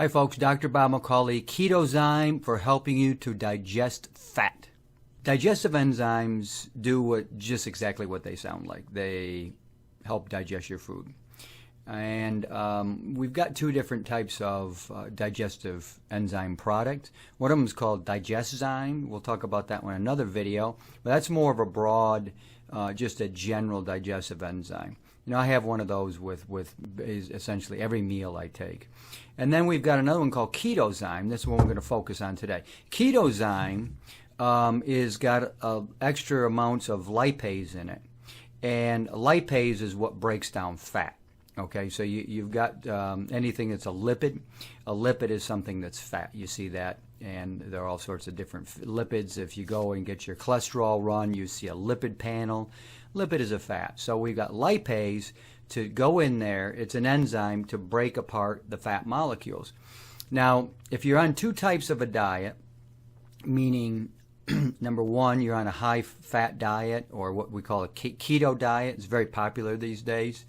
Hi folks, Dr. Bob McCauley, KetoZyme for helping you to digest fat. Digestive enzymes do just exactly what they sound like. They help digest your food. And we've got two different types of digestive enzyme product. One of them is called DigestZyme. We'll talk about that one in another video. But that's more of a broad, just a general digestive enzyme. You know, I have one of those with essentially every meal I take. And then we've got another one called KetoZyme. This is what we're going to focus on today. KetoZyme is got extra amounts of lipase in it. And lipase is what breaks down fat. Okay, so you've got anything that's a lipid. A lipid is something that's fat. You see that, and there are all sorts of different lipids. If you go and get your cholesterol run, you see a lipid panel. Lipid is a fat. So we've got lipase to go in there. It's an enzyme to break apart the fat molecules. Now, if you're on two types of a diet, meaning number one, you're on a high-fat diet, or what we call a keto diet. It's very popular these days.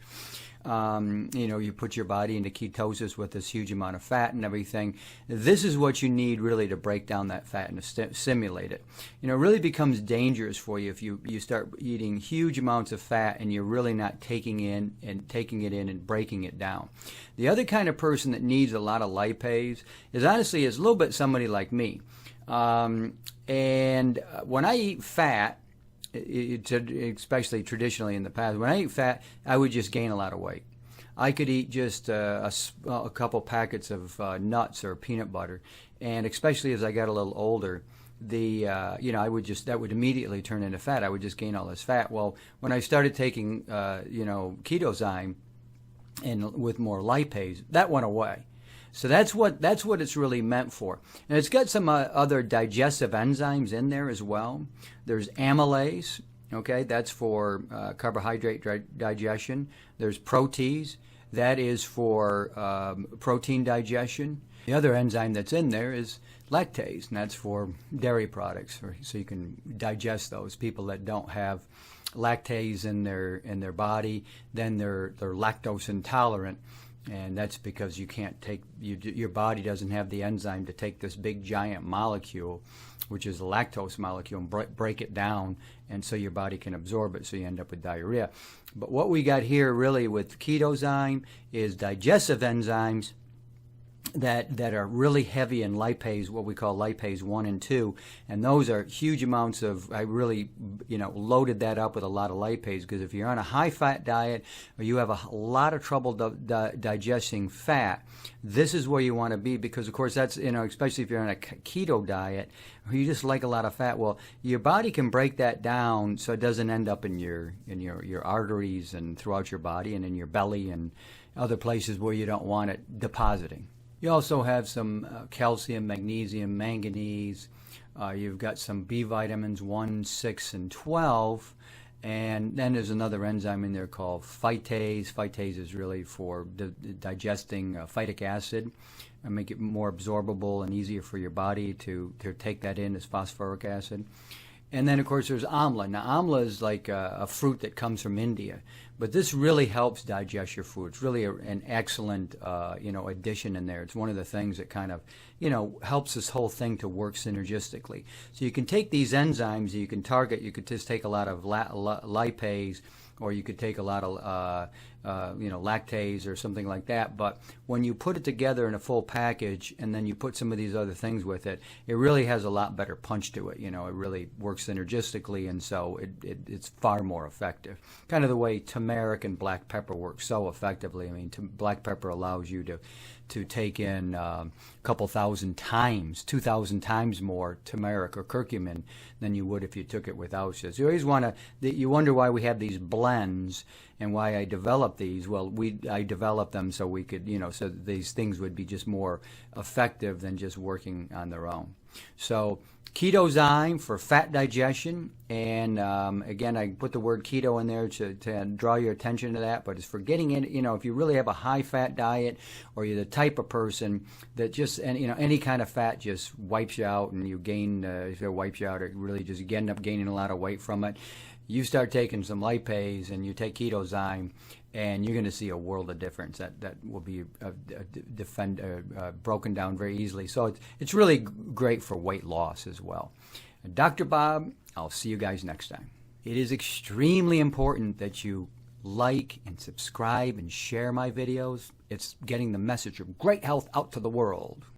You know, you put your body into ketosis with this huge amount of fat and everything. This is what you need really to break down that fat and to assimilate it. You know, it really becomes dangerous for you if you start eating huge amounts of fat and you're really not taking it in and breaking it down. The other kind of person that needs a lot of lipase is honestly a little bit somebody like me. And when I eat fat, especially traditionally in the past, when I eat fat, I would just gain a lot of weight. I could eat just a couple packets of nuts or peanut butter, and especially as I got a little older, you know, that would immediately turn into fat. I would just gain all this fat. Well, when I started taking you know, KetoZyme and with more lipase, that went away. So that's what it's really meant for. And it's got some other digestive enzymes in there as well. There's amylase, okay, that's for carbohydrate digestion. There's protease, that is for protein digestion. The other enzyme that's in there is lactase, and that's for dairy products, so you can digest those. People that don't have lactase in their body, then they're lactose intolerant. And that's because you can't your body doesn't have the enzyme to take this big giant molecule, which is the lactose molecule, and break it down, and so your body can absorb it, so you end up with diarrhea. But what we got here really with KetoZyme is digestive enzymes that are really heavy in lipase, what we call lipase 1 and 2, and those are huge amounts of, I really, you know, loaded that up with a lot of lipase, because if you're on a high-fat diet or you have a lot of trouble digesting fat, this is where you want to be, because of course that's, you know, especially if you're on a keto diet or you just like a lot of fat, well, your body can break that down so it doesn't end up in your arteries and throughout your body and in your belly and other places where you don't want it depositing. You also have some calcium, magnesium, manganese. You've got some B vitamins 1, 6, and 12. And then there's another enzyme in there called phytase. Phytase is really for digesting phytic acid and make it more absorbable and easier for your body to take that in as phosphoric acid. And then, of course, there's amla. Now, amla is like a fruit that comes from India, but this really helps digest your food. It's really an excellent, you know, addition in there. It's one of the things that kind of, you know, helps this whole thing to work synergistically. So you can take these enzymes, you can target. You could just take a lot of lipase, or you could take a lot of, you know, lactase or something like that. But when you put it together in a full package and then you put some of these other things with it, it really has a lot better punch to it. You know, it really works synergistically, and so it's far more effective. Kind of the way turmeric and black pepper work so effectively. I mean, black pepper allows you to take in a couple thousand times, 2,000 times more turmeric or curcumin than you would if you took it without it. So you always want to, you wonder why we have these blends and why I developed these. Well, I developed them so we could, you know, so these things would be just more effective than just working on their own. So KetoZyme for fat digestion, and again, I put the word keto in there to draw your attention to that, but it's for getting in, you know, if you really have a high-fat diet, or you're the type of person that just, and you know, any kind of fat just wipes you out, and you gain, if it wipes you out, it really just, you end up gaining a lot of weight from it. You start taking some lipase and you take KetoZyme, and you're going to see a world of difference. That will be broken down very easily. So it's really great for weight loss as well. Dr. Bob, I'll see you guys next time. It is extremely important that you like and subscribe and share my videos. It's getting the message of great health out to the world.